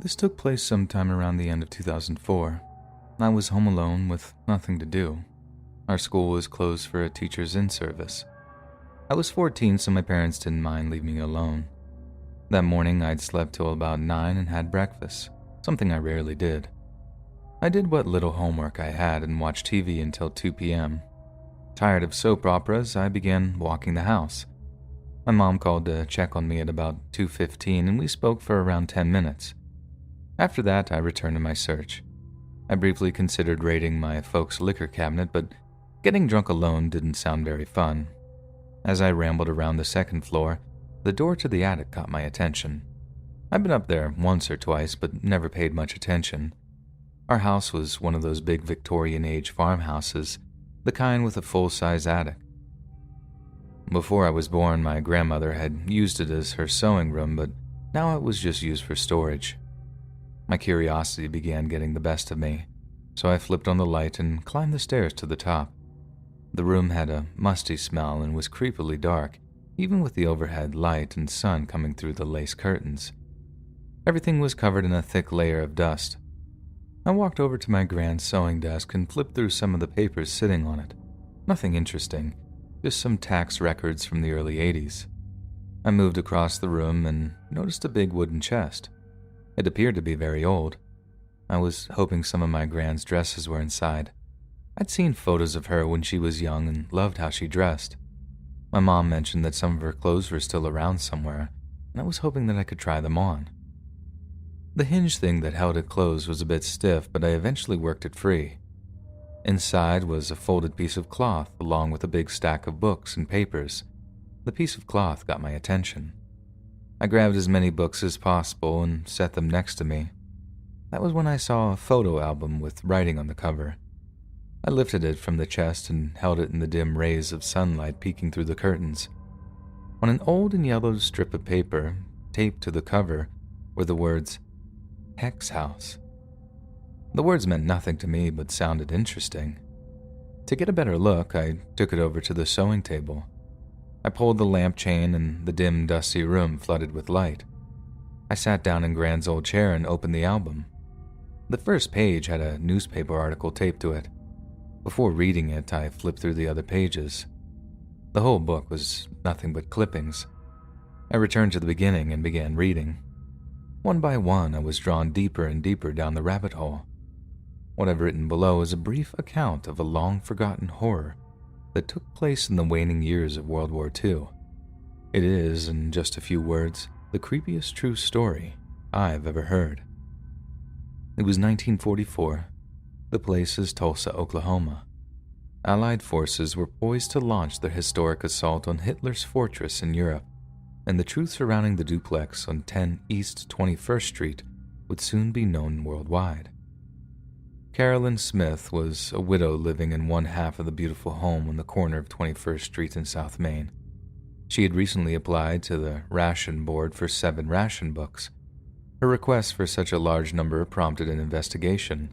This took place sometime around the end of 2004. I was home alone with nothing to do. Our school was closed for a teacher's in-service. I was 14, so my parents didn't mind leaving me alone. That morning, I'd slept till about 9 and had breakfast, something I rarely did. I did what little homework I had and watched TV until 2 p.m. Tired of soap operas, I began walking the house. My mom called to check on me at about 2:15, and we spoke for around 10 minutes. After that, I returned to my search. I briefly considered raiding my folks' liquor cabinet, but getting drunk alone didn't sound very fun. As I rambled around the second floor, the door to the attic caught my attention. I'd been up there once or twice, but never paid much attention. Our house was one of those big Victorian-age farmhouses, the kind with a full-size attic. Before I was born, my grandmother had used it as her sewing room, but now it was just used for storage. My curiosity began getting the best of me, so I flipped on the light and climbed the stairs to the top. The room had a musty smell and was creepily dark, even with the overhead light and sun coming through the lace curtains. Everything was covered in a thick layer of dust. I walked over to my grand's sewing desk and flipped through some of the papers sitting on it. Nothing interesting, just some tax records from the early 80s. I moved across the room and noticed a big wooden chest. It appeared to be very old. I was hoping some of my grand's dresses were inside. I'd seen photos of her when she was young and loved how she dressed. My mom mentioned that some of her clothes were still around somewhere, and I was hoping that I could try them on. The hinge thing that held it closed was a bit stiff, but I eventually worked it free. Inside was a folded piece of cloth along with a big stack of books and papers. The piece of cloth got my attention. I grabbed as many books as possible and set them next to me. That was when I saw a photo album with writing on the cover. I lifted it from the chest and held it in the dim rays of sunlight peeking through the curtains. On an old and yellowed strip of paper, taped to the cover, were the words, "Hex House." The words meant nothing to me but sounded interesting. To get a better look, I took it over to the sewing table. I pulled the lamp chain and the dim, dusty room flooded with light. I sat down in Grand's old chair and opened the album. The first page had a newspaper article taped to it. Before reading it, I flipped through the other pages. The whole book was nothing but clippings. I returned to the beginning and began reading. One by one, I was drawn deeper and deeper down the rabbit hole. What I've written below is a brief account of a long-forgotten horror that took place in the waning years of World War II. It is, in just a few words, the creepiest true story I've ever heard. It was 1944. The place is Tulsa, Oklahoma. Allied forces were poised to launch their historic assault on Hitler's fortress in Europe, and the truth surrounding the duplex on 10 East 21st Street would soon be known worldwide. Carolyn Smith was a widow living in one half of the beautiful home on the corner of 21st Street in South Main. She had recently applied to the ration board for 7 ration books. Her request for such a large number prompted an investigation.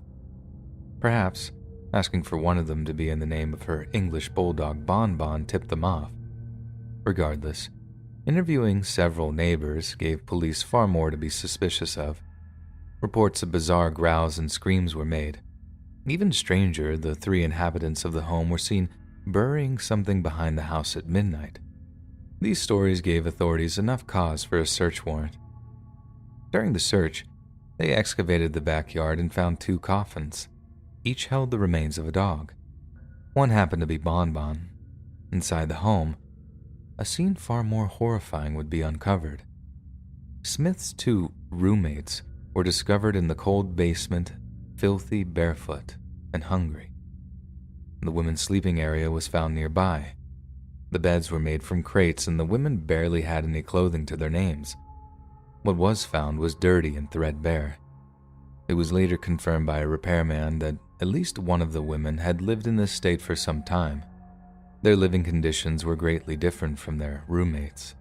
Perhaps asking for one of them to be in the name of her English bulldog Bonbon tipped them off. Regardless, interviewing several neighbors gave police far more to be suspicious of. Reports of bizarre growls and screams were made. Even stranger, the 3 inhabitants of the home were seen burying something behind the house at midnight. These stories gave authorities enough cause for a search warrant. During the search, they excavated the backyard and found 2 coffins. Each held the remains of a dog. One happened to be Bonbon. Inside the home, a scene far more horrifying would be uncovered. Smith's 2 roommates were discovered in the cold basement, filthy, barefoot, and hungry. The women's sleeping area was found nearby. The beds were made from crates, and the women barely had any clothing to their names. What was found was dirty and threadbare. It was later confirmed by a repairman that at least one of the women had lived in this state for some time. Their living conditions were greatly different from their roommates.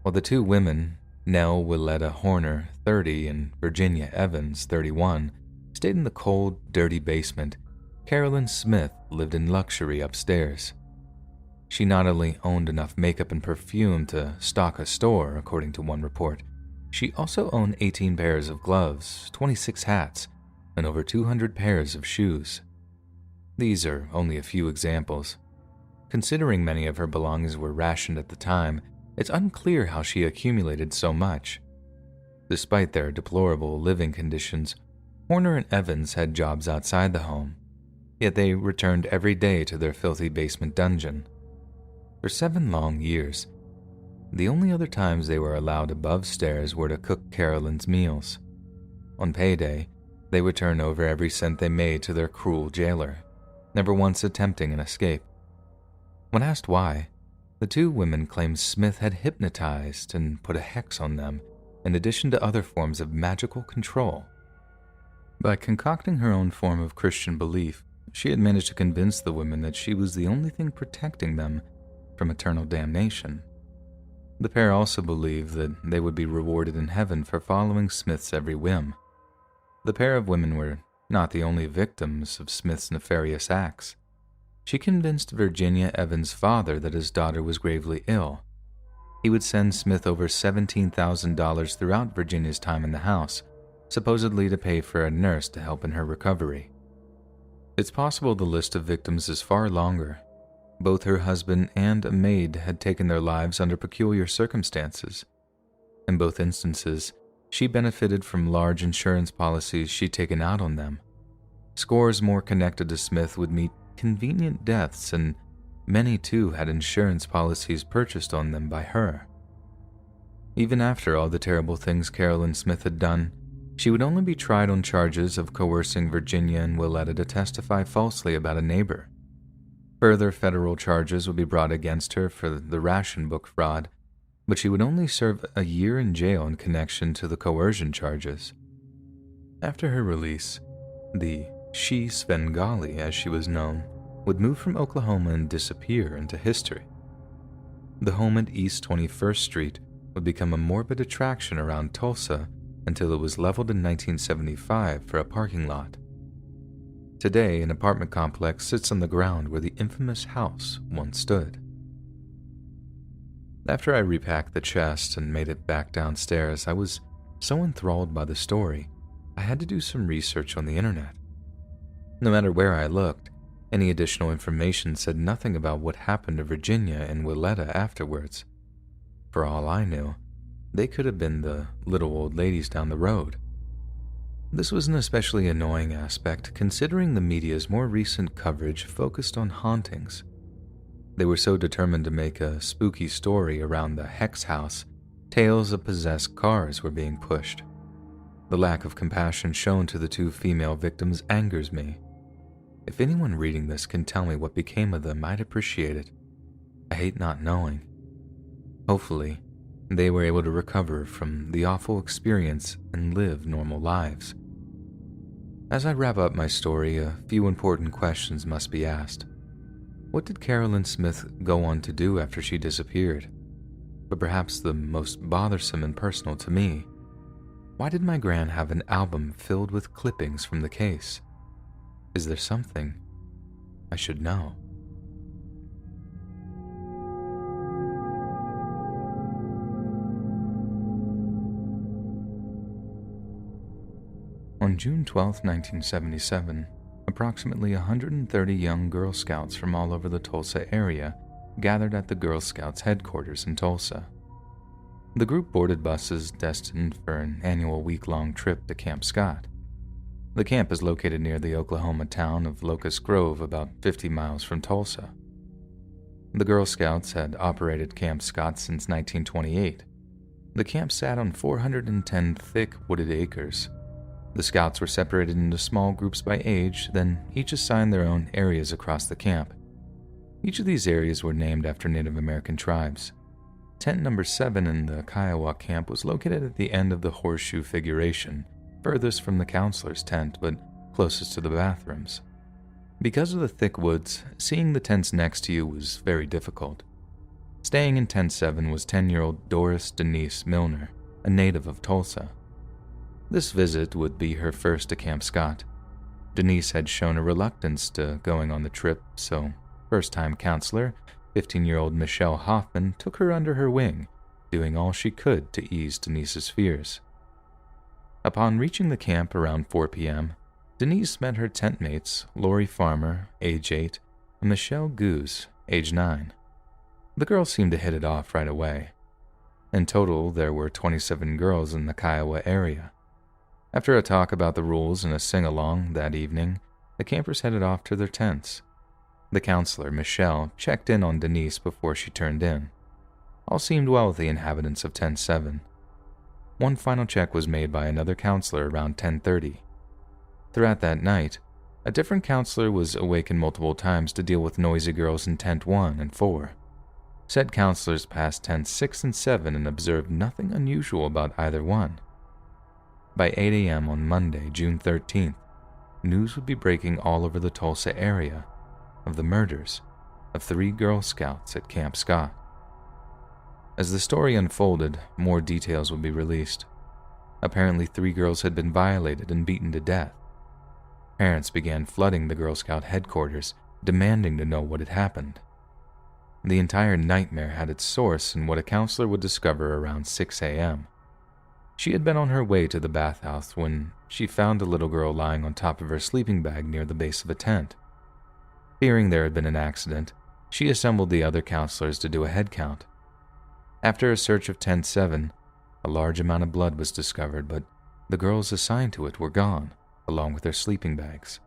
While the 2 women, Nell Willetta Horner, 30, and Virginia Evans, 31, stayed in the cold, dirty basement, Carolyn Smith lived in luxury upstairs. She not only owned enough makeup and perfume to stock a store, according to one report, She also owned 18 pairs of gloves, 26 hats, and over 200 pairs of shoes. These are only a few examples. Considering many of her belongings were rationed at the time, it's unclear how she accumulated so much. Despite their deplorable living conditions, Horner and Evans had jobs outside the home, yet they returned every day to their filthy basement dungeon. For 7 long years, the only other times they were allowed above stairs were to cook Carolyn's meals. On payday, they would turn over every cent they made to their cruel jailer, never once attempting an escape. When asked why, the two women claimed Smith had hypnotized and put a hex on them, in addition to other forms of magical control. By concocting her own form of Christian belief, she had managed to convince the women that she was the only thing protecting them from eternal damnation. The pair also believed that they would be rewarded in heaven for following Smith's every whim. The pair of women were not the only victims of Smith's nefarious acts. She convinced Virginia Evans' father that his daughter was gravely ill. He would send Smith over $17,000 throughout Virginia's time in the house, supposedly to pay for a nurse to help in her recovery. It's possible the list of victims is far longer. Both her husband and a maid had taken their lives under peculiar circumstances. In both instances, she benefited from large insurance policies she'd taken out on them. Scores more connected to Smith would meet convenient deaths, and many too had insurance policies purchased on them by her. Even after all the terrible things Carolyn Smith had done, she would only be tried on charges of coercing Virginia and Willetta to testify falsely about a neighbor. Further federal charges would be brought against her for the ration book fraud, but she would only serve a year in jail in connection to the coercion charges. After her release, the She Svengali, as she was known, would move from Oklahoma and disappear into history. The home at East 21st Street would become a morbid attraction around Tulsa until it was leveled in 1975 for a parking lot. Today, an apartment complex sits on the ground where the infamous house once stood. After I repacked the chest and made it back downstairs, I was so enthralled by the story, I had to do some research on the internet. No matter where I looked, any additional information said nothing about what happened to Virginia and Willetta afterwards. For all I knew, they could have been the little old ladies down the road. This was an especially annoying aspect, considering the media's more recent coverage focused on hauntings. They were so determined to make a spooky story around the Hex House, tales of possessed cars were being pushed. The lack of compassion shown to the two female victims angers me. If anyone reading this can tell me what became of them, I'd appreciate it. I hate not knowing. Hopefully, they were able to recover from the awful experience and live normal lives. As I wrap up my story, a few important questions must be asked. What did Carolyn Smith go on to do after she disappeared? But perhaps the most bothersome and personal to me, why did my gran have an album filled with clippings from the case? Is there something I should know? On June 12, 1977, approximately 130 young Girl Scouts from all over the Tulsa area gathered at the Girl Scouts headquarters in Tulsa. The group boarded buses destined for an annual week-long trip to Camp Scott. The camp is located near the Oklahoma town of Locust Grove, about 50 miles from Tulsa. The Girl Scouts had operated Camp Scott since 1928. The camp sat on 410 thick wooded acres. The Scouts were separated into small groups by age, then each assigned their own areas across the camp. Each of these areas were named after Native American tribes. Tent number 7 in the Kiowa camp was located at the end of the horseshoe figuration, furthest from the counselor's tent, but closest to the bathrooms. Because of the thick woods, seeing the tents next to you was very difficult. Staying in Tent 7 was 10-year-old Doris Denise Milner, a native of Tulsa. This visit would be her first to Camp Scott. Denise had shown a reluctance to going on the trip, so first-time counselor, 15-year-old Michelle Hoffman, took her under her wing doing all she could to ease Denise's fears. Upon reaching the camp around 4 p.m., Denise met her tent mates, Lori Farmer, age 8, and Michelle Goose, age 9. The girls seemed to hit it off right away. In total, there were 27 girls in the Kiowa area. After a talk about the rules and a sing-along that evening, the campers headed off to their tents. The counselor, Michelle, checked in on Denise before she turned in. All seemed well with the inhabitants of Tent 7. One final check was made by another counselor around 10:30. Throughout that night, a different counselor was awakened multiple times to deal with noisy girls in Tent 1 and 4. Said counselors passed Tents 6 and 7 and observed nothing unusual about either one. By 8 a.m. on Monday, June 13th, news would be breaking all over the Tulsa area of the murders of 3 Girl Scouts at Camp Scott. As the story unfolded, more details would be released. Apparently, 3 girls had been violated and beaten to death. Parents began flooding the Girl Scout headquarters, demanding to know what had happened. The entire nightmare had its source in what a counselor would discover around 6 a.m. She had been on her way to the bathhouse when she found a little girl lying on top of her sleeping bag near the base of a tent. Fearing there had been an accident, she assembled the other counselors to do a head count. After a search of Tent 7, a large amount of blood was discovered, but the girls assigned to it were gone, along with their sleeping bags.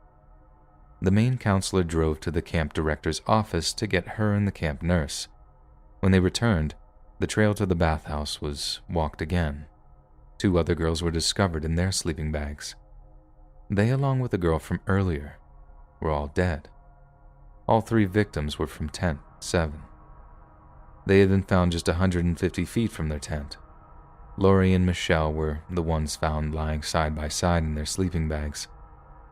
The main counselor drove to the camp director's office to get her and the camp nurse. When they returned, the trail to the bathhouse was walked again. 2 other girls were discovered in their sleeping bags. They, along with the girl from earlier, were all dead. All 3 victims were from Tent 7. They had been found just 150 feet from their tent. Lori and Michelle were the ones found lying side by side in their sleeping bags.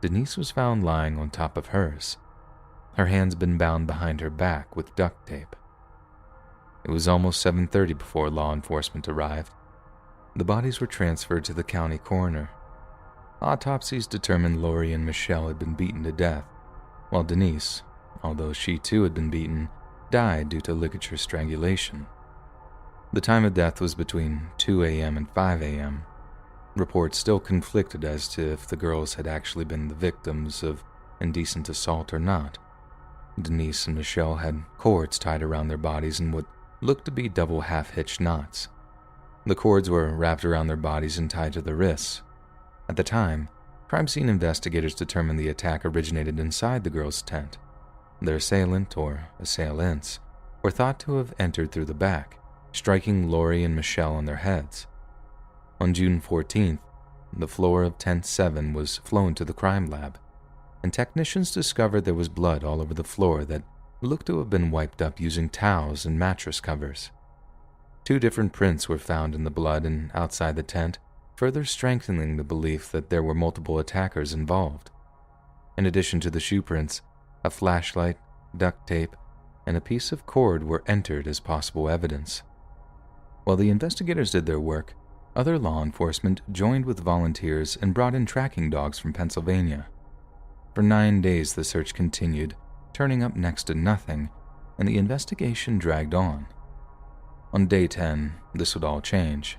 Denise was found lying on top of hers. Her hands had been bound behind her back with duct tape. It was almost 7:30 before law enforcement arrived. The bodies were transferred to the county coroner. Autopsies determined Lori and Michelle had been beaten to death, while Denise, although she too had been beaten, died due to ligature strangulation. The time of death was between 2 a.m. and 5 a.m. Reports still conflicted as to if the girls had actually been the victims of indecent assault or not. Denise and Michelle had cords tied around their bodies in what looked to be double half-hitched knots. The cords were wrapped around their bodies and tied to their wrists. At the time, crime scene investigators determined the attack originated inside the girls' tent. Their assailant, or assailants, were thought to have entered through the back, striking Lori and Michelle on their heads. On June 14th, the floor of Tent 7 was flown to the crime lab, and technicians discovered there was blood all over the floor that looked to have been wiped up using towels and mattress covers. 2 different prints were found in the blood and outside the tent, further strengthening the belief that there were multiple attackers involved. In addition to the shoe prints, a flashlight, duct tape, and a piece of cord were entered as possible evidence. While the investigators did their work, other law enforcement joined with volunteers and brought in tracking dogs from Pennsylvania. For 9 days the search continued, turning up next to nothing, and the investigation dragged on. On day 10, this would all change.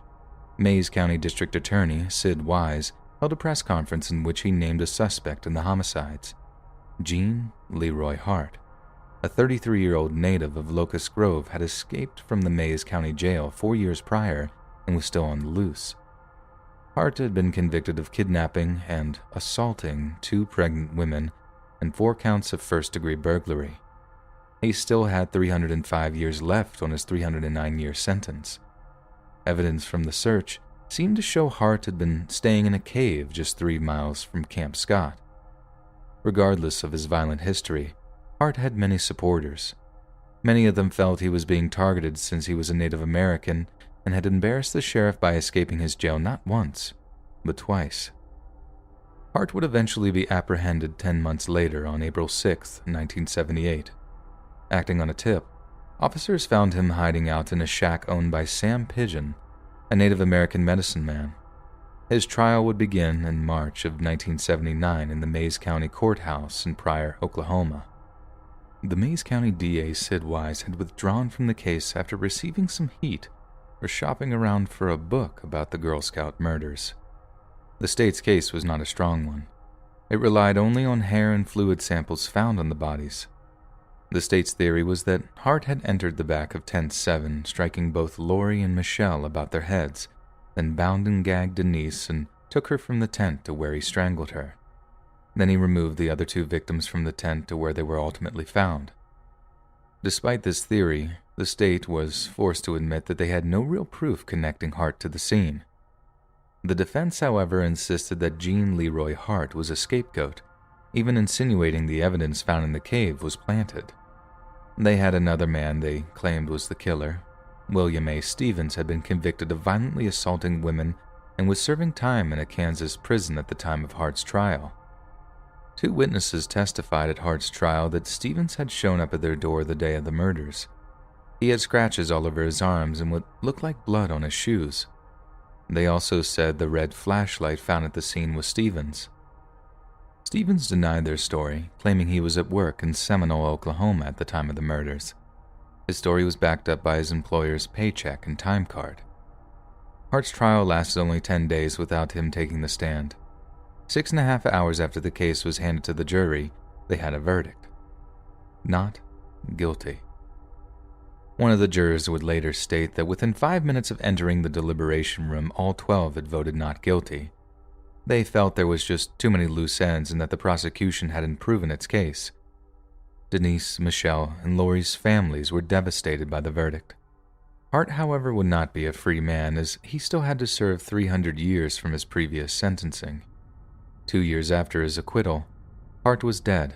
Mays County District Attorney Sid Wise held a press conference in which he named a suspect in the homicides, Gene Leroy Hart. A 33-year-old native of Locust Grove had escaped from the Mays County Jail 4 years prior and was still on the loose. Hart had been convicted of kidnapping and assaulting 2 pregnant women and 4 counts of first-degree burglary. He still had 305 years left on his 309-year sentence. Evidence from the search seemed to show Hart had been staying in a cave just 3 miles from Camp Scott. Regardless of his violent history, Hart had many supporters. Many of them felt he was being targeted since he was a Native American and had embarrassed the sheriff by escaping his jail not once, but twice. Hart would eventually be apprehended 10 months later on April 6, 1978. Acting on a tip, officers found him hiding out in a shack owned by Sam Pigeon, a Native American medicine man. His trial would begin in March of 1979 in the Mays County Courthouse in Pryor, Oklahoma. The Mays County DA Sid Wise had withdrawn from the case after receiving some heat were shopping around for a book about the Girl Scout murders. The state's case was not a strong one. It relied only on hair and fluid samples found on the bodies. The state's theory was that Hart had entered the back of Tent 7, striking both Lori and Michelle about their heads, then bound and gagged Denise and took her from the tent to where he strangled her. Then he removed the other two victims from the tent to where they were ultimately found. Despite this theory, the state was forced to admit that they had no real proof connecting Hart to the scene. The defense, however, insisted that Jean Leroy Hart was a scapegoat, even insinuating the evidence found in the cave was planted. They had another man they claimed was the killer. William A. Stevens had been convicted of violently assaulting women and was serving time in a Kansas prison at the time of Hart's trial. Two witnesses testified at Hart's trial that Stevens had shown up at their door the day of the murders. He had scratches all over his arms and what looked like blood on his shoes. They also said the red flashlight found at the scene was Stevens'. Stevens denied their story, claiming he was at work in Seminole, Oklahoma at the time of the murders. His story was backed up by his employer's paycheck and time card. Hart's trial lasted only 10 days without him taking the stand. 6.5 hours after the case was handed to the jury, they had a verdict. Not guilty. One of the jurors would later state that within 5 minutes of entering the deliberation room, all 12 had voted not guilty. They felt there was just too many loose ends and that the prosecution hadn't proven its case. Denise, Michelle, and Lori's families were devastated by the verdict. Hart, however, would not be a free man as he still had to serve 300 years from his previous sentencing. 2 years after his acquittal, Hart was dead.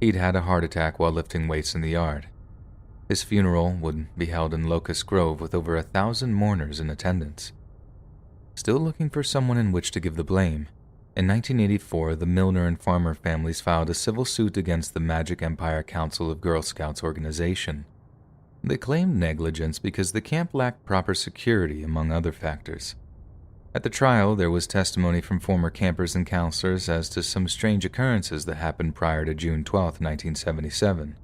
He'd had a heart attack while lifting weights in the yard. His funeral would be held in Locust Grove with over 1,000 mourners in attendance. Still looking for someone in which to give the blame, in 1984 the Milner and Farmer families filed a civil suit against the Magic Empire Council of Girl Scouts organization. They claimed negligence because the camp lacked proper security, among other factors. At the trial, there was testimony from former campers and counselors as to some strange occurrences that happened prior to June 12, 1977.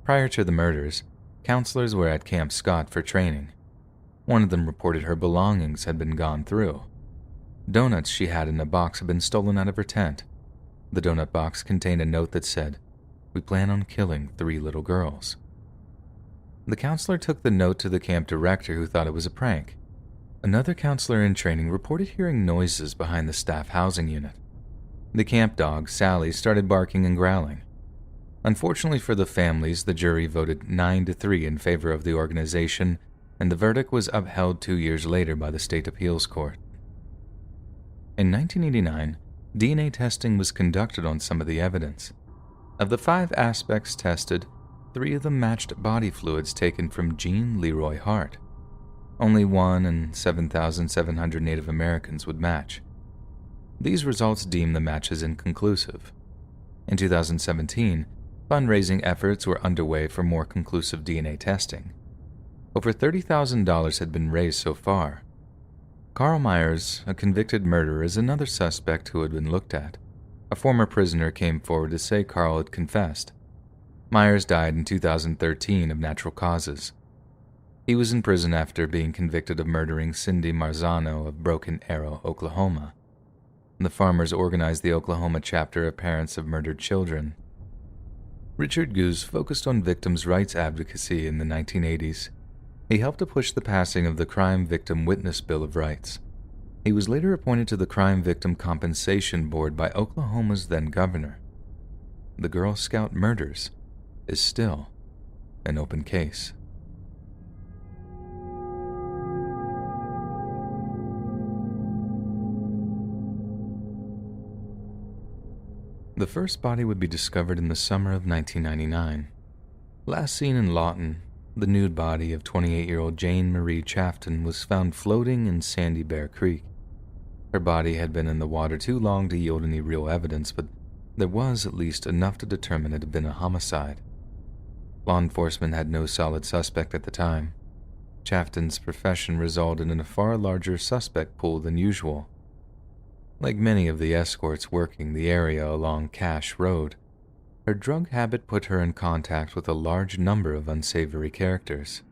Prior to the murders, counselors were at Camp Scott for training. One of them reported her belongings had been gone through. Donuts she had in a box had been stolen out of her tent. The donut box contained a note that said, "We plan on killing 3 little girls." The counselor took the note to the camp director, who thought it was a prank. Another counselor in training reported hearing noises behind the staff housing unit. The camp dog, Sally, started barking and growling. Unfortunately for the families, the jury voted 9-3 in favor of the organization, and the verdict was upheld 2 years later by the state appeals court. In 1989, DNA testing was conducted on some of the evidence. Of the 5 aspects tested, 3 of them matched body fluids taken from Jean Leroy Hart. Only 1 in 7,700 Native Americans would match. These results deemed the matches inconclusive. In 2017, fundraising efforts were underway for more conclusive DNA testing. Over $30,000 had been raised so far. Carl Myers, a convicted murderer, is another suspect who had been looked at. A former prisoner came forward to say Carl had confessed. Myers died in 2013 of natural causes. He was in prison after being convicted of murdering Cindy Marzano of Broken Arrow, Oklahoma. The farmers organized the Oklahoma chapter of Parents of Murdered Children. Richard Goose focused on victims' rights advocacy in the 1980s. He helped to push the passing of the Crime Victim Witness Bill of Rights. He was later appointed to the Crime Victim Compensation Board by Oklahoma's then governor. The Girl Scout murders is still an open case. The first body would be discovered in the summer of 1999. Last seen in Lawton, the nude body of 28-year-old Jane Marie Chafton was found floating in Sandy Bear Creek. Her body had been in the water too long to yield any real evidence, but there was at least enough to determine it had been a homicide. Law enforcement had no solid suspect at the time. Chafton's profession resulted in a far larger suspect pool than usual. Like many of the escorts working the area along Cache Road, her drug habit put her in contact with a large number of unsavory characters.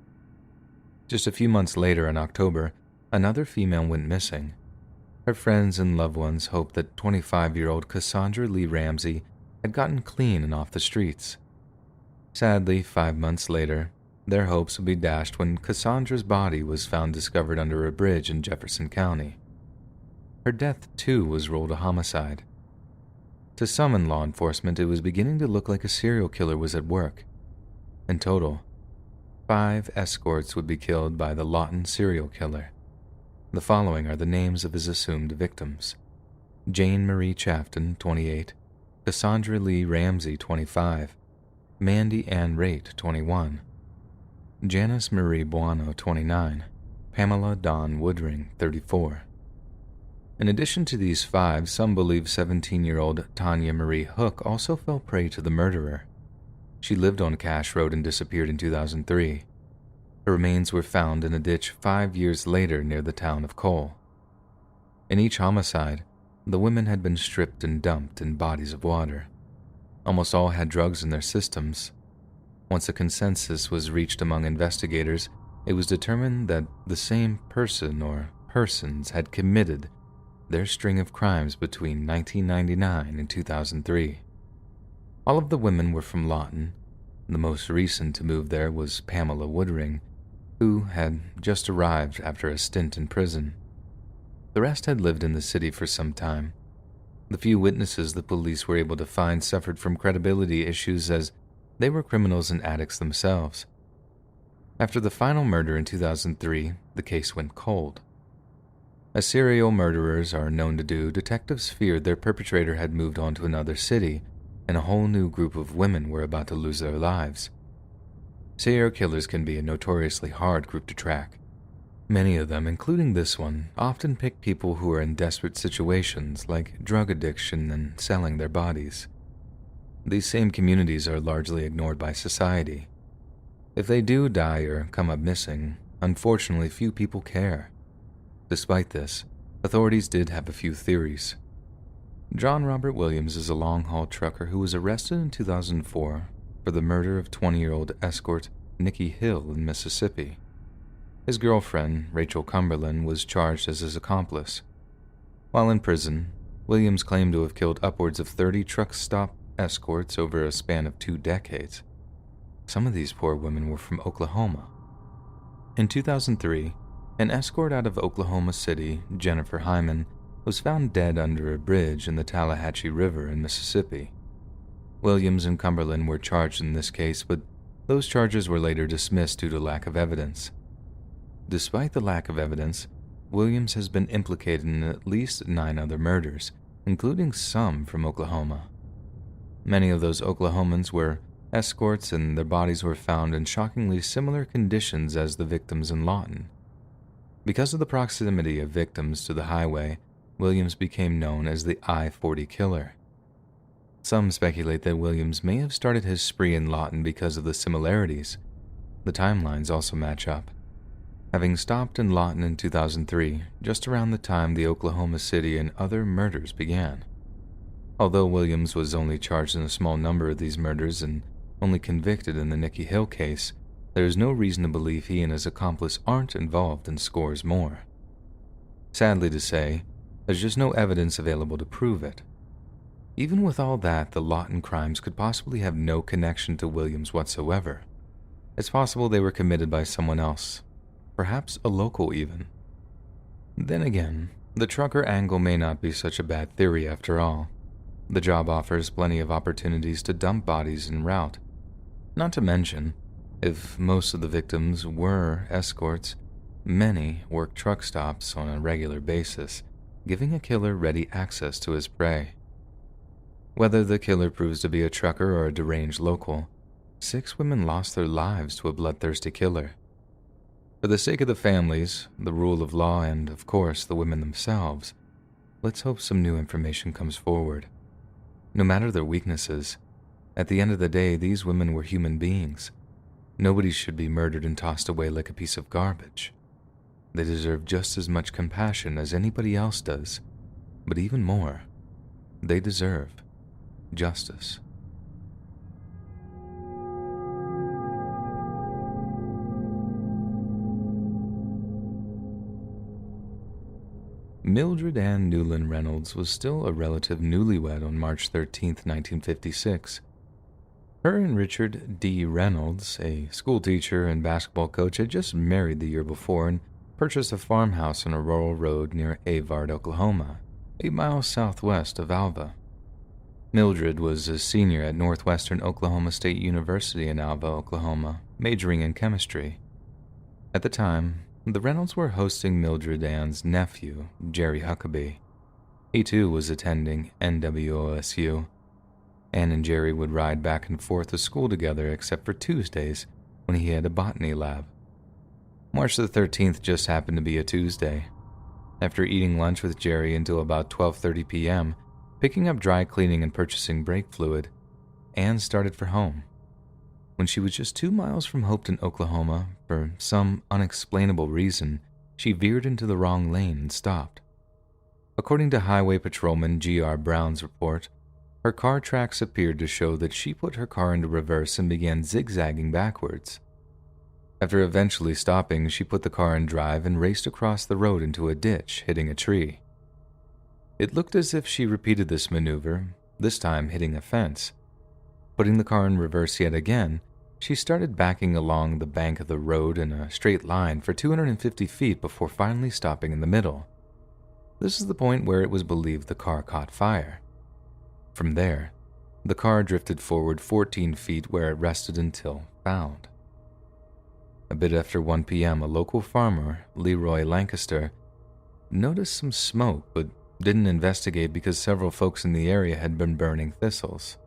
Just a few months later in October, another female went missing. Her friends and loved ones hoped that 25-year-old Cassandra Lee Ramsey had gotten clean and off the streets. Sadly, 5 months later, their hopes would be dashed when Cassandra's body was found discovered under a bridge in Jefferson County. Her death, too, was ruled a homicide. To some in law enforcement, it was beginning to look like a serial killer was at work. In total, 5 escorts would be killed by the Lawton serial killer. The following are the names of his assumed victims: Jane Marie Chafton, 28, Cassandra Lee Ramsey, 25, Mandy Ann Raitt, 21, Janice Marie Buono, 29, Pamela Dawn Woodring, 34. In addition to these 5, some believe 17-year-old Tanya Marie Hook also fell prey to the murderer. She lived on Cash Road and disappeared in 2003. Her remains were found in a ditch 5 years later near the town of Cole. In each homicide, the women had been stripped and dumped in bodies of water. Almost all had drugs in their systems. Once a consensus was reached among investigators, it was determined that the same person or persons had committed their string of crimes between 1999 and 2003. All of the women were from Lawton. The most recent to move there was Pamela Woodring, who had just arrived after a stint in prison. The rest had lived in the city for some time. The few witnesses the police were able to find suffered from credibility issues as they were criminals and addicts themselves. After the final murder in 2003, the case went cold. As serial murderers are known to do, detectives feared their perpetrator had moved on to another city, and a whole new group of women were about to lose their lives. Serial killers can be a notoriously hard group to track. Many of them, including this one, often pick people who are in desperate situations like drug addiction and selling their bodies. These same communities are largely ignored by society. If they do die or come up missing, unfortunately few people care. Despite this, authorities did have a few theories. John Robert Williams is a long-haul trucker who was arrested in 2004 for the murder of 20-year-old escort Nikki Hill in Mississippi. His girlfriend, Rachel Cumberland, was charged as his accomplice. While in prison, Williams claimed to have killed upwards of 30 truck stop escorts over a span of 2 decades. Some of these poor women were from Oklahoma. In 2003, an escort out of Oklahoma City, Jennifer Hyman, was found dead under a bridge in the Tallahatchie River in Mississippi. Williams and Cumberland were charged in this case, but those charges were later dismissed due to lack of evidence. Despite the lack of evidence, Williams has been implicated in at least 9 other murders, including some from Oklahoma. Many of those Oklahomans were escorts, and their bodies were found in shockingly similar conditions as the victims in Lawton. Because of the proximity of victims to the highway, Williams became known as the I-40 killer. Some speculate that Williams may have started his spree in Lawton because of the similarities. The timelines also match up. Having stopped in Lawton in 2003, just around the time the Oklahoma City and other murders began. Although Williams was only charged in a small number of these murders and only convicted in the Nikki Hill case, there is no reason to believe he and his accomplice aren't involved in scores more. Sadly to say, there's just no evidence available to prove it. Even with all that, the Lawton crimes could possibly have no connection to Williams whatsoever. It's possible they were committed by someone else, perhaps a local even. Then again, the trucker angle may not be such a bad theory after all. The job offers plenty of opportunities to dump bodies en route. Not to mention, if most of the victims were escorts, many work truck stops on a regular basis, giving a killer ready access to his prey. Whether the killer proves to be a trucker or a deranged local, 6 women lost their lives to a bloodthirsty killer. For the sake of the families, the rule of law, and, of course, the women themselves, let's hope some new information comes forward. No matter their weaknesses, at the end of the day, these women were human beings. Nobody should be murdered and tossed away like a piece of garbage. They deserve just as much compassion as anybody else does, but even more, they deserve justice. Mildred Ann Newland Reynolds was still a relative newlywed on March 13, 1956. Her and Richard D. Reynolds, a schoolteacher and basketball coach, had just married the year before and purchased a farmhouse on a rural road near Avard, Oklahoma, 8 miles southwest of Alva. Mildred was a senior at Northwestern Oklahoma State University in Alva, Oklahoma, majoring in chemistry. At the time, the Reynolds were hosting Mildred Ann's nephew, Jerry Huckabee. He too was attending NWOSU. Anne and Jerry would ride back and forth to school together except for Tuesdays when he had a botany lab. March the 13th just happened to be a Tuesday. After eating lunch with Jerry until about 12:30 p.m., picking up dry cleaning and purchasing brake fluid, Anne started for home. When she was just 2 miles from Hopeton, Oklahoma, for some unexplainable reason, she veered into the wrong lane and stopped. According to Highway Patrolman G.R. Brown's report, her car tracks appeared to show that she put her car into reverse and began zigzagging backwards. After eventually stopping, she put the car in drive and raced across the road into a ditch, hitting a tree. It looked as if she repeated this maneuver, this time hitting a fence. Putting the car in reverse yet again, she started backing along the bank of the road in a straight line for 250 feet before finally stopping in the middle. This is the point where it was believed the car caught fire. From there, the car drifted forward 14 feet where it rested until found. A bit after 1 p.m., a local farmer, Leroy Lancaster, noticed some smoke but didn't investigate because several folks in the area had been burning thistles.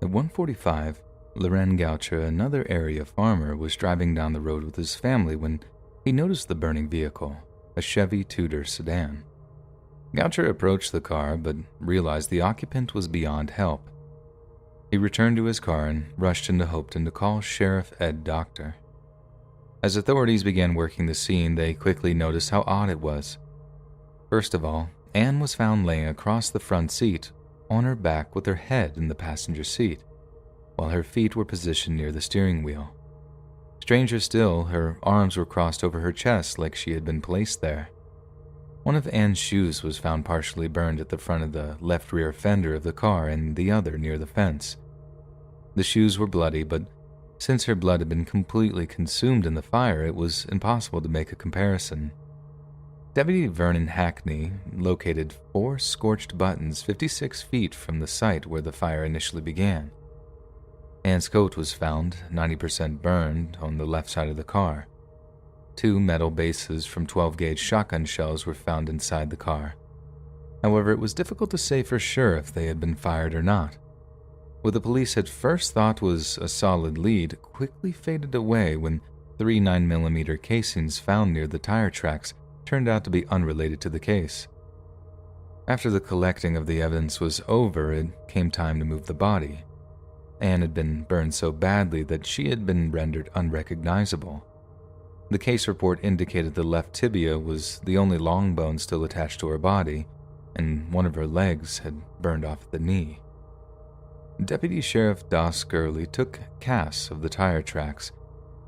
At 1:45, Loren Goucher, another area farmer, was driving down the road with his family when he noticed the burning vehicle, a Chevy Tudor sedan. Goucher approached the car but realized the occupant was beyond help. He returned to his car and rushed into Hopeton to call Sheriff Ed Doctor. As authorities began working the scene, they quickly noticed how odd it was. First of all, Anne was found laying across the front seat, on her back with her head in the passenger seat, while her feet were positioned near the steering wheel. Stranger still, her arms were crossed over her chest like she had been placed there. One of Anne's shoes was found partially burned at the front of the left rear fender of the car and the other near the fence. The shoes were bloody, but since her blood had been completely consumed in the fire, it was impossible to make a comparison. Deputy Vernon Hackney located 4 scorched buttons 56 feet from the site where the fire initially began. Anne's coat was found, 90% burned, on the left side of the car. 2 metal bases from 12-gauge shotgun shells were found inside the car. However, it was difficult to say for sure if they had been fired or not. What the police had first thought was a solid lead quickly faded away when 3 9mm casings found near the tire tracks turned out to be unrelated to the case. After the collecting of the evidence was over, it came time to move the body. Anne had been burned so badly that she had been rendered unrecognizable. The case report indicated the left tibia was the only long bone still attached to her body, and one of her legs had burned off at the knee. Deputy Sheriff Doss Gurley took casts of the tire tracks,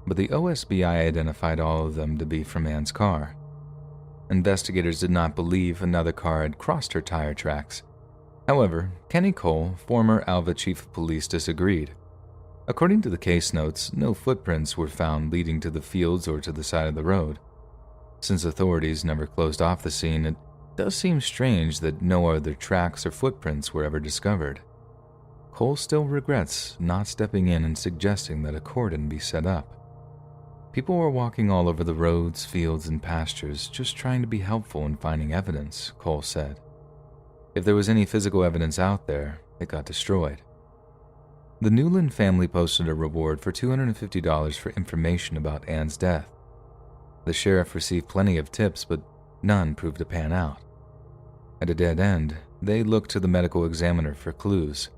but the OSBI identified all of them to be from Anne's car. Investigators did not believe another car had crossed her tire tracks. However, Kenny Cole, former Alva Chief of Police, disagreed. According to the case notes, no footprints were found leading to the fields or to the side of the road. Since authorities never closed off the scene, it does seem strange that no other tracks or footprints were ever discovered. Cole still regrets not stepping in and suggesting that a cordon be set up. People were walking all over the roads, fields, and pastures, just trying to be helpful in finding evidence, Cole said. If there was any physical evidence out there, it got destroyed. The Newland family posted a reward for $250 for information about Anne's death. The sheriff received plenty of tips, but none proved to pan out. At a dead end, they looked to the medical examiner for clues.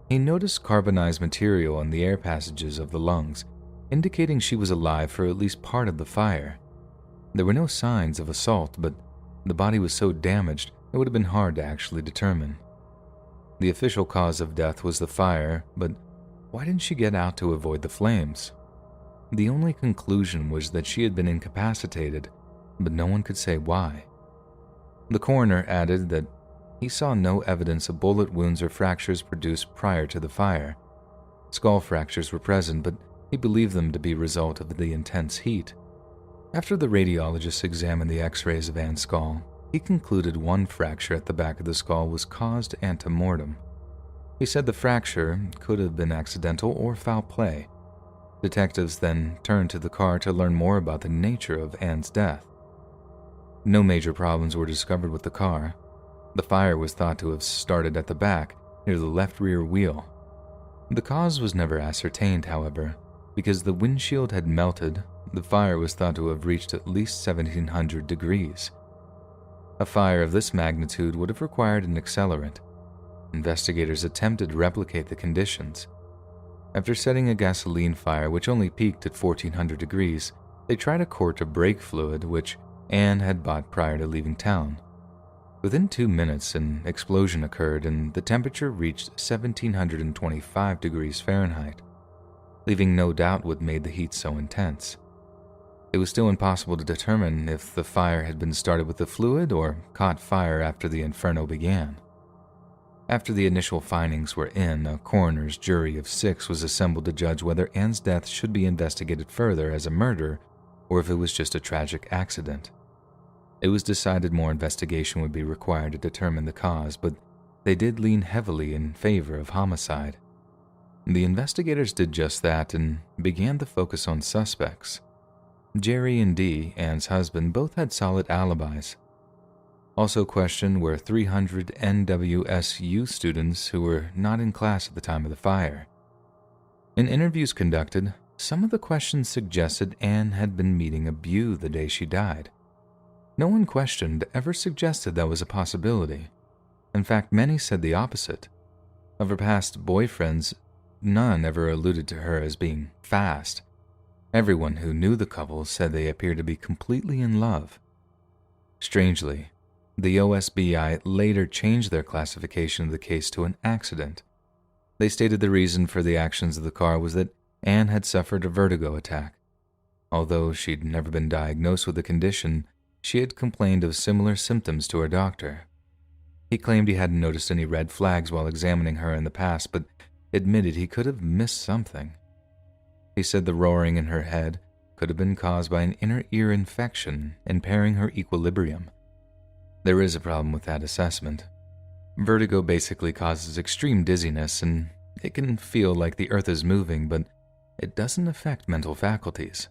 He noticed carbonized material in the air passages of the lungs, indicating she was alive for at least part of the fire. There were no signs of assault, but the body was so damaged it would have been hard to actually determine. The official cause of death was the fire, but why didn't she get out to avoid the flames? The only conclusion was that she had been incapacitated, but no one could say why. The coroner added that he saw no evidence of bullet wounds or fractures produced prior to the fire. Skull fractures were present, but he believed them to be a result of the intense heat. After the radiologist examined the x-rays of Anne's skull, he concluded one fracture at the back of the skull was caused ante mortem. He said the fracture could have been accidental or foul play. Detectives then turned to the car to learn more about the nature of Anne's death. No major problems were discovered with the car. The fire was thought to have started at the back, near the left rear wheel. The cause was never ascertained, however. Because the windshield had melted, the fire was thought to have reached at least 1700 degrees. A fire of this magnitude would have required an accelerant. Investigators attempted to replicate the conditions. After setting a gasoline fire which only peaked at 1400 degrees, they tried a quart of brake fluid which Anne had bought prior to leaving town. Within 2 minutes, an explosion occurred and the temperature reached 1725 degrees Fahrenheit, leaving no doubt what made the heat so intense. It was still impossible to determine if the fire had been started with the fluid or caught fire after the inferno began. After the initial findings were in, a coroner's jury of 6 was assembled to judge whether Anne's death should be investigated further as a murder or if it was just a tragic accident. It was decided more investigation would be required to determine the cause, but they did lean heavily in favor of homicide. The investigators did just that and began to focus on suspects. Jerry and Dee, Anne's husband, both had solid alibis. Also questioned were 300 NWSU students who were not in class at the time of the fire. In interviews conducted, some of the questions suggested Anne had been meeting a beau the day she died. No one questioned ever suggested that was a possibility. In fact, many said the opposite. Of her past boyfriends, none ever alluded to her as being fast. Everyone who knew the couple said they appeared to be completely in love. Strangely, the OSBI later changed their classification of the case to an accident. They stated the reason for the actions of the car was that Anne had suffered a vertigo attack. Although she'd never been diagnosed with the condition, she had complained of similar symptoms to her doctor. He claimed he hadn't noticed any red flags while examining her in the past, but admitted he could have missed something. He said the roaring in her head could have been caused by an inner ear infection, impairing her equilibrium. There is a problem with that assessment. Vertigo basically causes extreme dizziness, and it can feel like the earth is moving, but it doesn't affect mental faculties.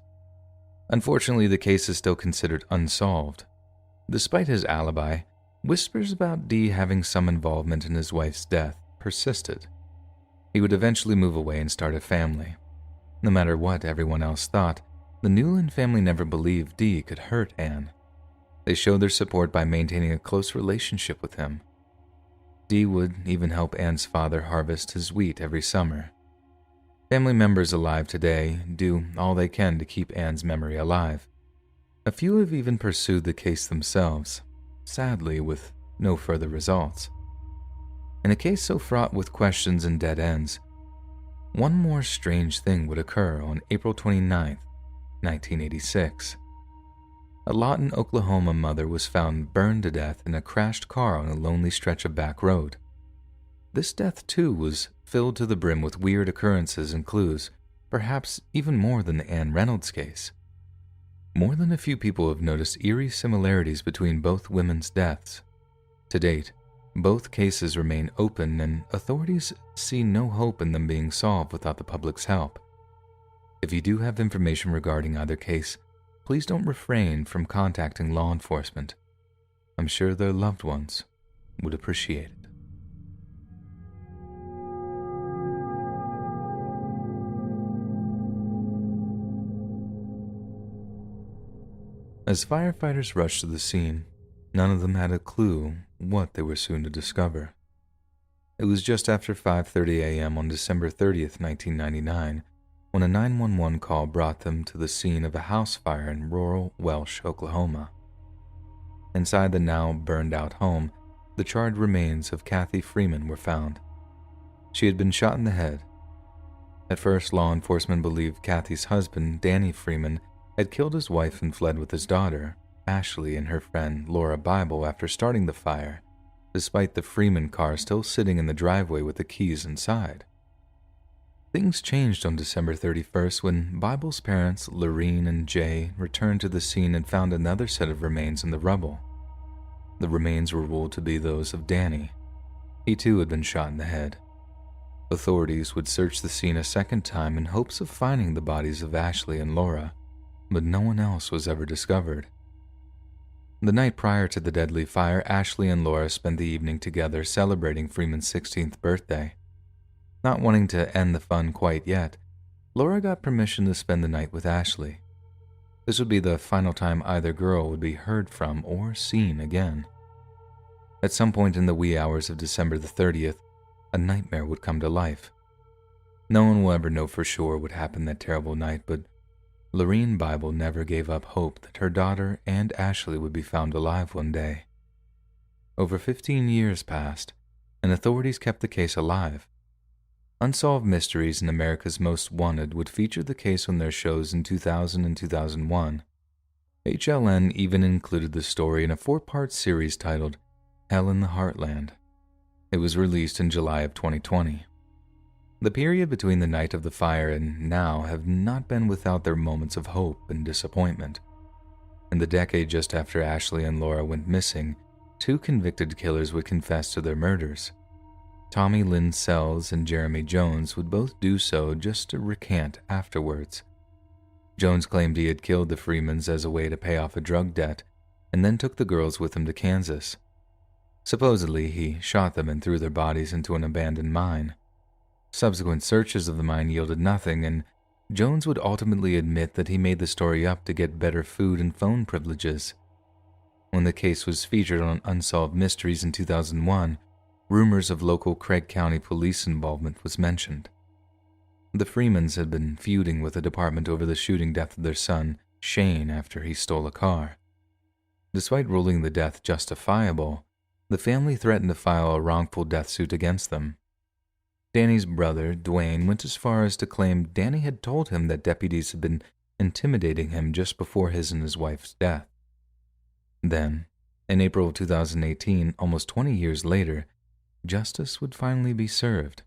Unfortunately, the case is still considered unsolved. Despite his alibi, whispers about Dee having some involvement in his wife's death persisted. He would eventually move away and start a family. No matter what everyone else thought, the Newland family never believed Dee could hurt Anne. They showed their support by maintaining a close relationship with him. Dee would even help Anne's father harvest his wheat every summer. Family members alive today do all they can to keep Anne's memory alive. A few have even pursued the case themselves, sadly with no further results. In a case so fraught with questions and dead ends, one more strange thing would occur on April 29, 1986. A Lawton, Oklahoma mother was found burned to death in a crashed car on a lonely stretch of back road. This death, too, was filled to the brim with weird occurrences and clues, perhaps even more than the Anne Reynolds case. More than a few people have noticed eerie similarities between both women's deaths. To date, both cases remain open and authorities see no hope in them being solved without the public's help. If you do have information regarding either case, please don't refrain from contacting law enforcement. I'm sure their loved ones would appreciate it. As firefighters rushed to the scene, none of them had a clue what they were soon to discover. It was just after 5:30 a.m. on December 30th, 1999, when a 911 call brought them to the scene of a house fire in rural Welsh, Oklahoma. Inside the now burned-out home, the charred remains of Kathy Freeman were found. She had been shot in the head. At first, law enforcement believed Kathy's husband, Danny Freeman, had killed his wife and fled with his daughter, Ashley and her friend Laura Bible after starting the fire, despite the Freeman car still sitting in the driveway with the keys inside. Things changed on December 31st when Bible's parents, Lorene and Jay, returned to the scene and found another set of remains in the rubble. The remains were ruled to be those of Danny. He too had been shot in the head. Authorities would search the scene a second time in hopes of finding the bodies of Ashley and Laura, but no one else was ever discovered. The night prior to the deadly fire, Ashley and Laura spent the evening together celebrating Freeman's 16th birthday. Not wanting to end the fun quite yet, Laura got permission to spend the night with Ashley. This would be the final time either girl would be heard from or seen again. At some point in the wee hours of December the 30th, a nightmare would come to life. No one will ever know for sure what happened that terrible night, but Lorene Bible never gave up hope that her daughter and Ashley would be found alive one day. Over 15 years passed, and authorities kept the case alive. Unsolved Mysteries and America's Most Wanted would feature the case on their shows in 2000 and 2001. HLN even included the story in a 4-part series titled Hell in the Heartland. It was released in July of 2020. The period between the night of the fire and now have not been without their moments of hope and disappointment. In the decade just after Ashley and Laura went missing, 2 convicted killers would confess to their murders. Tommy Lynn Sells and Jeremy Jones would both do so just to recant afterwards. Jones claimed he had killed the Freemans as a way to pay off a drug debt and then took the girls with him to Kansas. Supposedly, he shot them and threw their bodies into an abandoned mine. Subsequent searches of the mine yielded nothing, and Jones would ultimately admit that he made the story up to get better food and phone privileges. When the case was featured on Unsolved Mysteries in 2001, rumors of local Craig County police involvement was mentioned. The Freemans had been feuding with the department over the shooting death of their son, Shane, after he stole a car. Despite ruling the death justifiable, the family threatened to file a wrongful death suit against them. Danny's brother, Dwayne, went as far as to claim Danny had told him that deputies had been intimidating him just before his and his wife's death. Then, in April of 2018, almost 20 years later, justice would finally be served.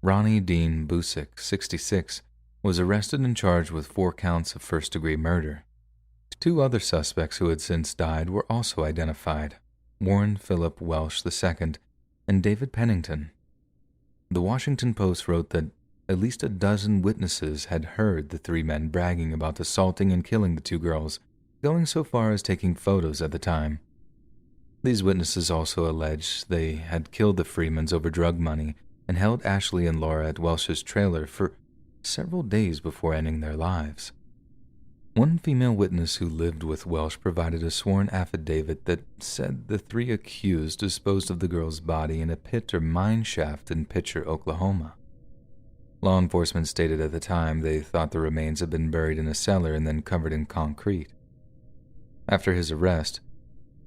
Ronnie Dean Busick, 66, was arrested and charged with 4 counts of first-degree murder. 2 other suspects who had since died were also identified: Warren Philip Welsh II and David Pennington. The Washington Post wrote that at least a dozen witnesses had heard the 3 men bragging about assaulting and killing the 2 girls, going so far as taking photos at the time. These witnesses also alleged they had killed the Freemans over drug money and held Ashley and Laura at Welsh's trailer for several days before ending their lives. One female witness who lived with Welsh provided a sworn affidavit that said the 3 accused disposed of the girl's body in a pit or mine shaft in Pitcher, Oklahoma. Law enforcement stated at the time they thought the remains had been buried in a cellar and then covered in concrete. After his arrest,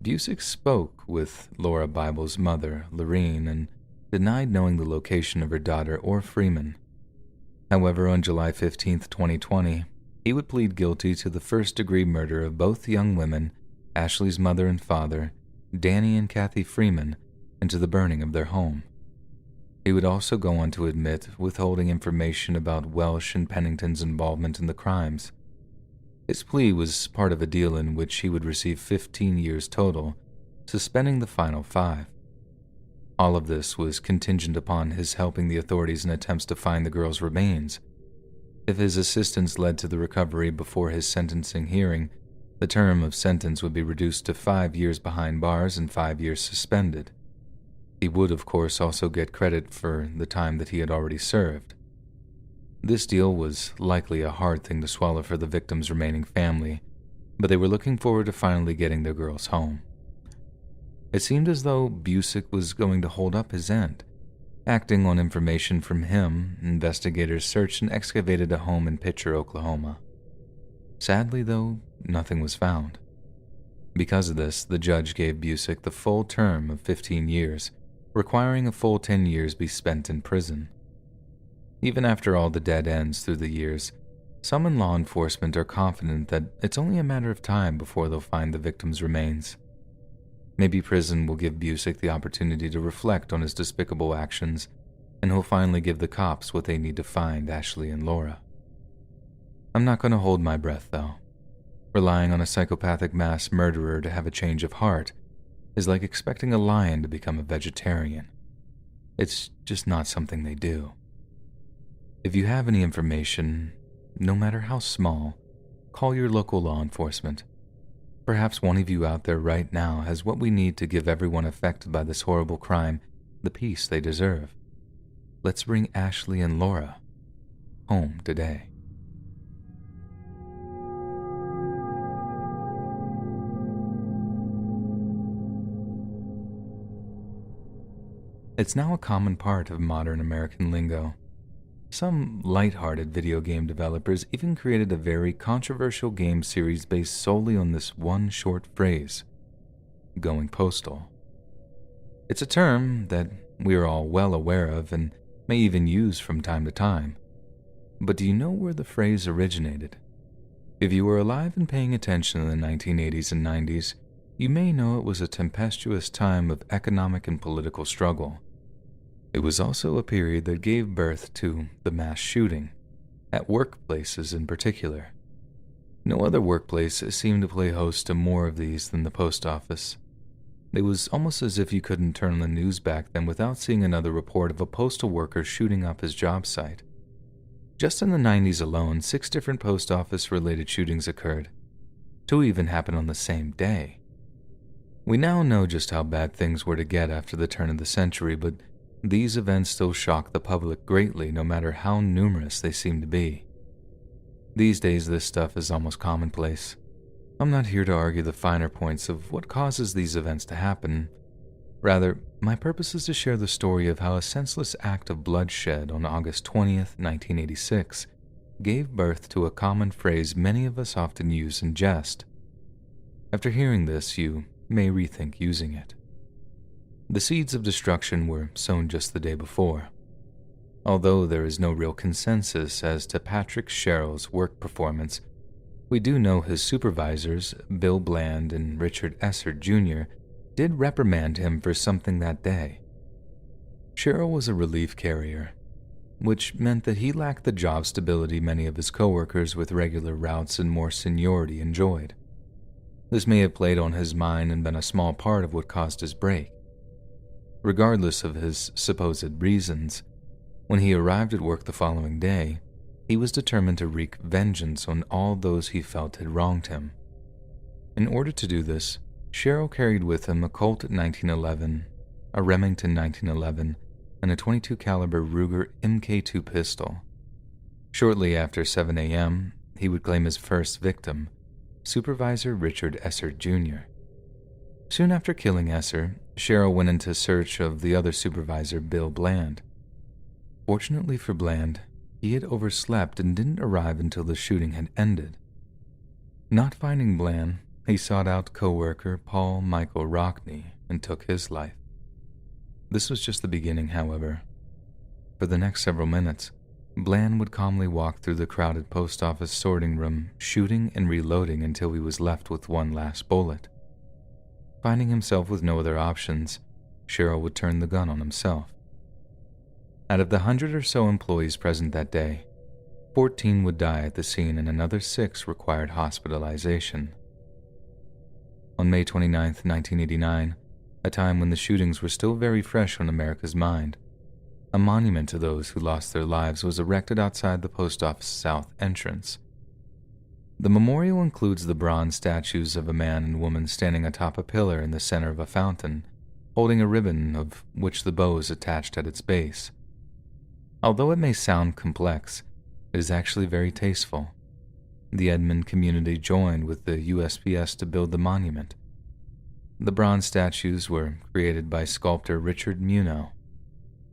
Busick spoke with Laura Bible's mother, Lorene, and denied knowing the location of her daughter or Freeman. However, on July 15, 2020, he would plead guilty to the first-degree murder of both young women, Ashley's mother and father, Danny and Kathy Freeman, and to the burning of their home. He would also go on to admit withholding information about Welsh and Pennington's involvement in the crimes. His plea was part of a deal in which he would receive 15 years total, suspending the final 5. All of this was contingent upon his helping the authorities in attempts to find the girl's remains. If his assistance led to the recovery before his sentencing hearing, the term of sentence would be reduced to 5 years behind bars and 5 years suspended. He would, of course, also get credit for the time that he had already served. This deal was likely a hard thing to swallow for the victim's remaining family, but they were looking forward to finally getting their girls home. It seemed as though Busick was going to hold up his end. Acting on information from him, investigators searched and excavated a home in Pitcher, Oklahoma. Sadly, though, nothing was found. Because of this, the judge gave Busick the full term of 15 years, requiring a full 10 years be spent in prison. Even after all the dead ends through the years, Some in law enforcement are confident that it's only a matter of time before they'll find the victim's remains. Maybe prison will give Busick the opportunity to reflect on his despicable actions, and he'll finally give the cops what they need to find Ashley and Laura. I'm not going to hold my breath, though. Relying on a psychopathic mass murderer to have a change of heart is like expecting a lion to become a vegetarian. It's just not something they do. If you have any information, no matter how small, call your local law enforcement. Perhaps one of you out there right now has what we need to give everyone affected by this horrible crime the peace they deserve. Let's bring Ashley and Laura home today. It's now a common part of modern American lingo. Some lighthearted video game developers even created a very controversial game series based solely on this one short phrase, going postal. It's a term that we are all well aware of and may even use from time to time. But do you know where the phrase originated? If you were alive and paying attention in the 1980s and 90s, you may know it was a tempestuous time of economic and political struggle. It was also a period that gave birth to the mass shooting, at workplaces in particular. No other workplace seemed to play host to more of these than the post office. It was almost as if you couldn't turn on the news back then without seeing another report of a postal worker shooting up his job site. Just in the 90s alone, 6 different post office-related shootings occurred. 2 even happened on the same day. We now know just how bad things were to get after the turn of the century, but these events still shock the public greatly no matter how numerous they seem to be. These days this stuff is almost commonplace. I'm not here to argue the finer points of what causes these events to happen. Rather, my purpose is to share the story of how a senseless act of bloodshed on August 20th, 1986 gave birth to a common phrase many of us often use in jest. After hearing this, you may rethink using it. The seeds of destruction were sown just the day before. Although there is no real consensus as to Patrick Sherrill's work performance, we do know his supervisors, Bill Bland and Richard Essert Jr., did reprimand him for something that day. Sherrill was a relief carrier, which meant that he lacked the job stability many of his coworkers with regular routes and more seniority enjoyed. This may have played on his mind and been a small part of what caused his break. Regardless of his supposed reasons, when he arrived at work the following day, he was determined to wreak vengeance on all those he felt had wronged him. In order to do this, Sherrill carried with him a Colt 1911, a Remington 1911, and a .22 caliber Ruger Mk2 pistol. Shortly after 7 a.m., he would claim his first victim, Supervisor Richard Essert Jr. Soon after killing Esser, Sherrill went into search of the other supervisor, Bill Bland. Fortunately for Bland, he had overslept and didn't arrive until the shooting had ended. Not finding Bland, he sought out co-worker Paul Michael Rockney and took his life. This was just the beginning, however. For the next several minutes, Bland would calmly walk through the crowded post office sorting room, shooting and reloading until he was left with one last bullet. Finding himself with no other options, Sherrill would turn the gun on himself. Out of the 100 or so employees present that day, 14 would die at the scene and another 6 required hospitalization. On May 29, 1989, a time when the shootings were still very fresh on America's mind, a monument to those who lost their lives was erected outside the post office south entrance. The memorial includes the bronze statues of a man and woman standing atop a pillar in the center of a fountain, holding a ribbon of which the bow is attached at its base. Although it may sound complex, it is actually very tasteful. The Edmond community joined with the USPS to build the monument. The bronze statues were created by sculptor Richard Muno.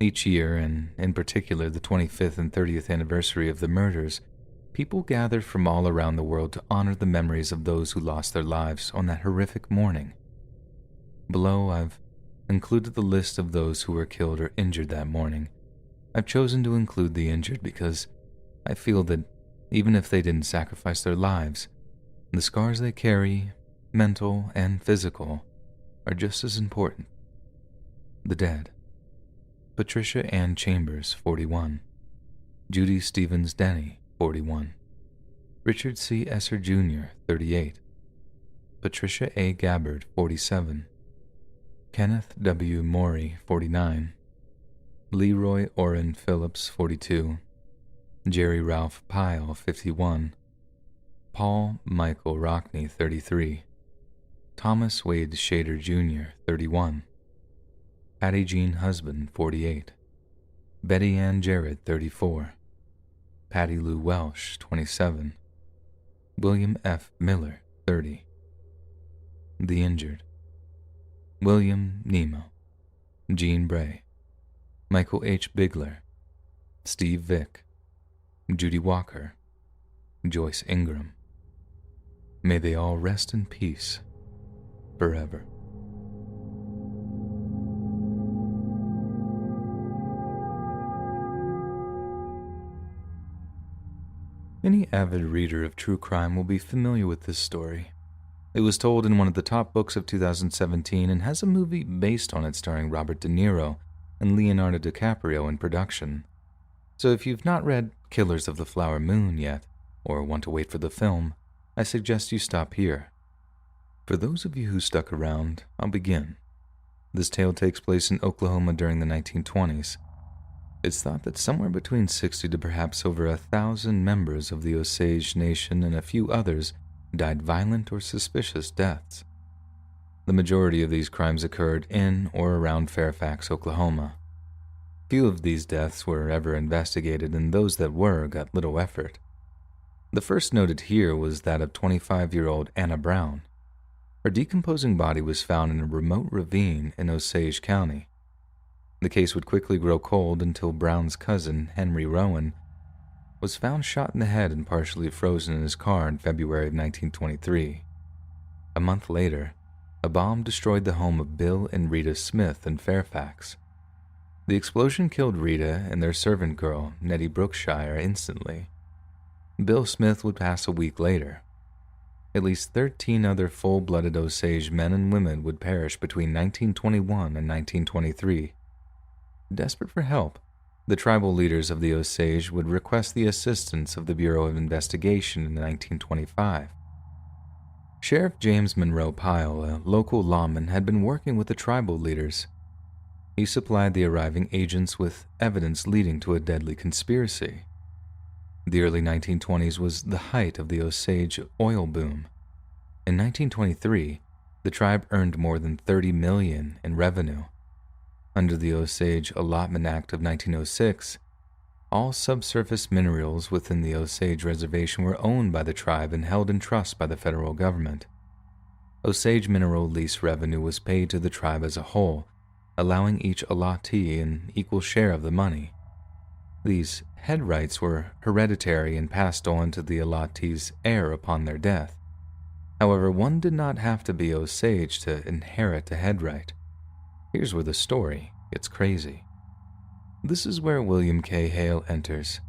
Each year, and in particular the 25th and 30th anniversary of the murders, people gather from all around the world to honor the memories of those who lost their lives on that horrific morning. Below, I've included the list of those who were killed or injured that morning. I've chosen to include the injured because I feel that Even if they didn't sacrifice their lives, the scars they carry, mental and physical, are just as important. The dead. Patricia Ann Chambers, 41. Judy Stevens Denny, 41. Richard C. Esser Jr., 38. Patricia A. Gabbard, 47. Kenneth W. Morey, 49. Leroy Orrin Phillips, 42. Jerry Ralph Pyle, 51. Paul Michael Rockney, 33. Thomas Wade Shader Jr., 31. Patty Jean Husband, 48. Betty Ann Jarrett, 34. Patty Lou Welsh, 27. William F. Miller, 30. The injured. William Nemo, Jean Bray, Michael H. Bigler, Steve Vick, Judy Walker, Joyce Ingram. May they all rest in peace forever. Any avid reader of true crime will be familiar with this story. It was told in one of the top books of 2017 and has a movie based on it starring Robert De Niro and Leonardo DiCaprio in production. So if you've not read Killers of the Flower Moon yet, or want to wait for the film, I suggest you stop here. For those of you who stuck around, I'll begin. This tale takes place in Oklahoma during the 1920s. It's thought that somewhere between 60 to perhaps over 1,000 members of the Osage Nation and a few others died violent or suspicious deaths. The majority of these crimes occurred in or around Fairfax, Oklahoma. Few of these deaths were ever investigated, and those that were got little effort. The first noted here was that of 25-year-old Anna Brown. Her decomposing body was found in a remote ravine in Osage County. The case would quickly grow cold until Brown's cousin, Henry Rowan, was found shot in the head and partially frozen in his car in February of 1923. A month later, a bomb destroyed the home of Bill and Rita Smith in Fairfax. The explosion killed Rita and their servant girl, Nettie Brookshire, instantly. Bill Smith would pass a week later. At least 13 other full-blooded Osage men and women would perish between 1921 and 1923. Desperate for help, the tribal leaders of the Osage would request the assistance of the Bureau of Investigation in 1925. Sheriff James Monroe Pyle, a local lawman, had been working with the tribal leaders. He supplied the arriving agents with evidence leading to a deadly conspiracy. The early 1920s was the height of the Osage oil boom. In 1923, the tribe earned more than $30 million in revenue. Under the Osage Allotment Act of 1906, all subsurface minerals within the Osage Reservation were owned by the tribe and held in trust by the federal government. Osage mineral lease revenue was paid to the tribe as a whole, allowing each allottee an equal share of the money. These head rights were hereditary and passed on to the allottee's heir upon their death. However, one did not have to be Osage to inherit a head right. Here's where the story gets crazy. This is where William K. Hale enters.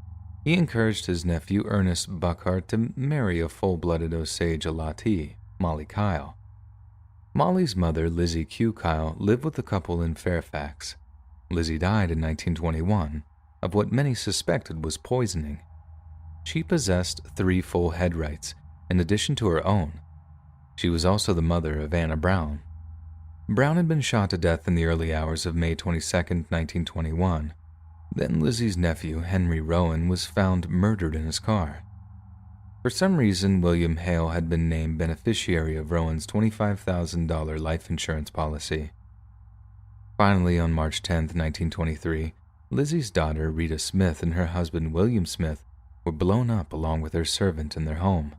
He encouraged his nephew Ernest Buckhart to marry a full-blooded Osage allottee, Molly Kyle. Molly's mother, Lizzie Q. Kyle, lived with the couple in Fairfax. Lizzie died in 1921 of what many suspected was poisoning. She possessed 3 full head rights, in addition to her own. She was also the mother of Anna Brown. Brown had been shot to death in the early hours of May 22, 1921. Then Lizzie's nephew, Henry Rowan, was found murdered in his car. For some reason, William Hale had been named beneficiary of Rowan's $25,000 life insurance policy. Finally, on March 10, 1923, Lizzie's daughter, Rita Smith, and her husband, William Smith, were blown up along with her servant in their home.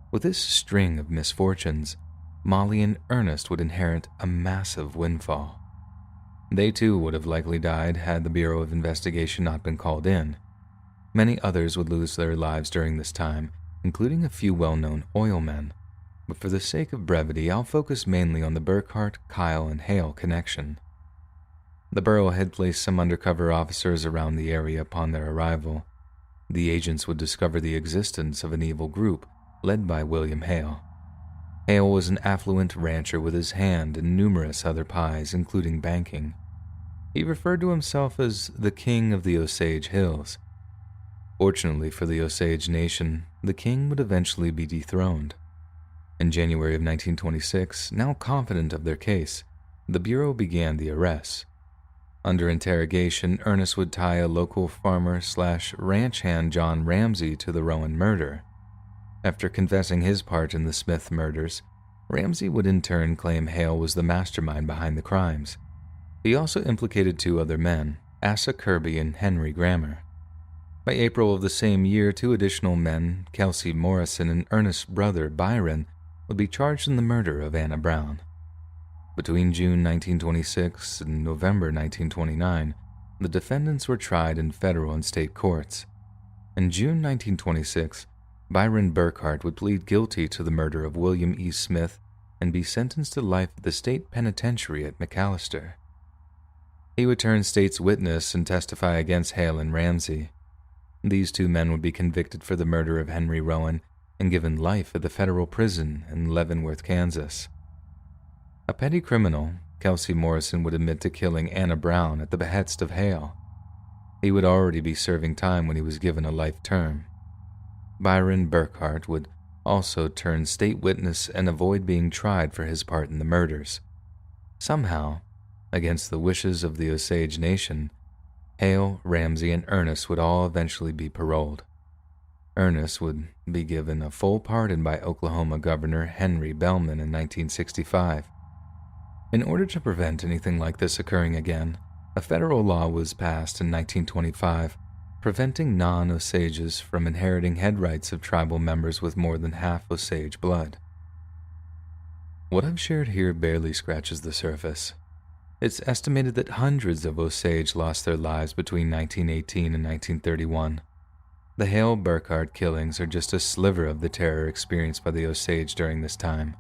With this string of misfortunes, Molly and Ernest would inherit a massive windfall. They too would have likely died had the Bureau of Investigation not been called in. Many others would lose their lives during this time, including a few well-known oil men. But for the sake of brevity, I'll focus mainly on the Burkhart, Kyle, and Hale connection. The borough had placed some undercover officers around the area upon their arrival. The agents would discover the existence of an evil group led by William Hale. Hale was an affluent rancher with his hand in numerous other pies, including banking. He referred to himself as the King of the Osage Hills. Fortunately for the Osage Nation, the king would eventually be dethroned. In January of 1926, now confident of their case, the Bureau began the arrests. Under interrogation, Ernest would tie a local farmer/ranch hand John Ramsey to the Rowan murder. After confessing his part in the Smith murders, Ramsey would in turn claim Hale was the mastermind behind the crimes. He also implicated two other men, Asa Kirby and Henry Grammer. By April of the same year, two additional men, Kelsey Morrison and Ernest's brother Byron, would be charged in the murder of Anna Brown. Between June 1926 and November 1929, the defendants were tried in federal and state courts. In June 1926, Byron Burkhart would plead guilty to the murder of William E. Smith and be sentenced to life at the state penitentiary at McAllister. He would turn state's witness and testify against Hale and Ramsey. These two men would be convicted for the murder of Henry Rowan and given life at the federal prison in Leavenworth, Kansas. A petty criminal, Kelsey Morrison would admit to killing Anna Brown at the behest of Hale. He would already be serving time when he was given a life term. Byron Burkhart would also turn state witness and avoid being tried for his part in the murders. Somehow, against the wishes of the Osage Nation, Hale, Ramsey, and Ernest would all eventually be paroled. Ernest would be given a full pardon by Oklahoma Governor Henry Bellman in 1965. In order to prevent anything like this occurring again, a federal law was passed in 1925 preventing non-Osages from inheriting head rights of tribal members with more than half Osage blood. What I've shared here barely scratches the surface. It's estimated that hundreds of Osage lost their lives between 1918 and 1931. The Hale Burkhart killings are just a sliver of the terror experienced by the Osage during this time.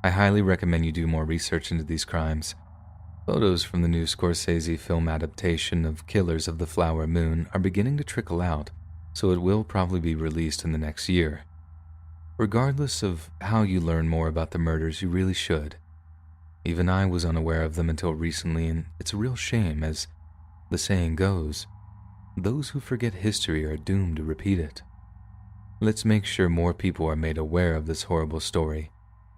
I highly recommend you do more research into these crimes. Photos from the new Scorsese film adaptation of Killers of the Flower Moon are beginning to trickle out, so it will probably be released in the next year. Regardless of how you learn more about the murders, you really should. Even I was unaware of them until recently, and it's a real shame, as the saying goes, those who forget history are doomed to repeat it. Let's make sure more people are made aware of this horrible story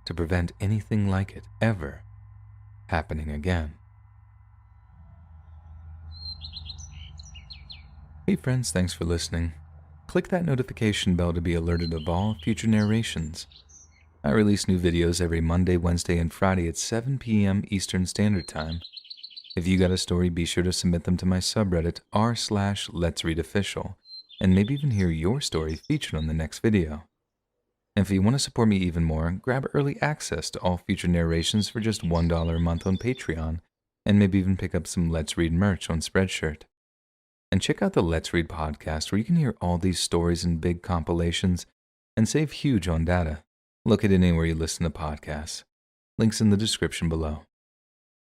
to prevent anything like it ever happening again. Hey friends, thanks for listening. Click that notification bell to be alerted of all future narrations. I release new videos every Monday, Wednesday, and Friday at 7 p.m. Eastern Standard Time. If you got a story, be sure to submit them to my subreddit r/Let'sReadOfficial, and maybe even hear your story featured on the next video. And if you want to support me even more, grab early access to all future narrations for just $1 a month on Patreon, and maybe even pick up some Let's Read merch on Spreadshirt. And check out the Let's Read podcast, where you can hear all these stories in big compilations and save huge on data. Look at it anywhere you listen to podcasts. Links in the description below.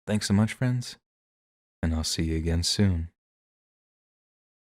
Thanks so much, friends, and I'll see you again soon.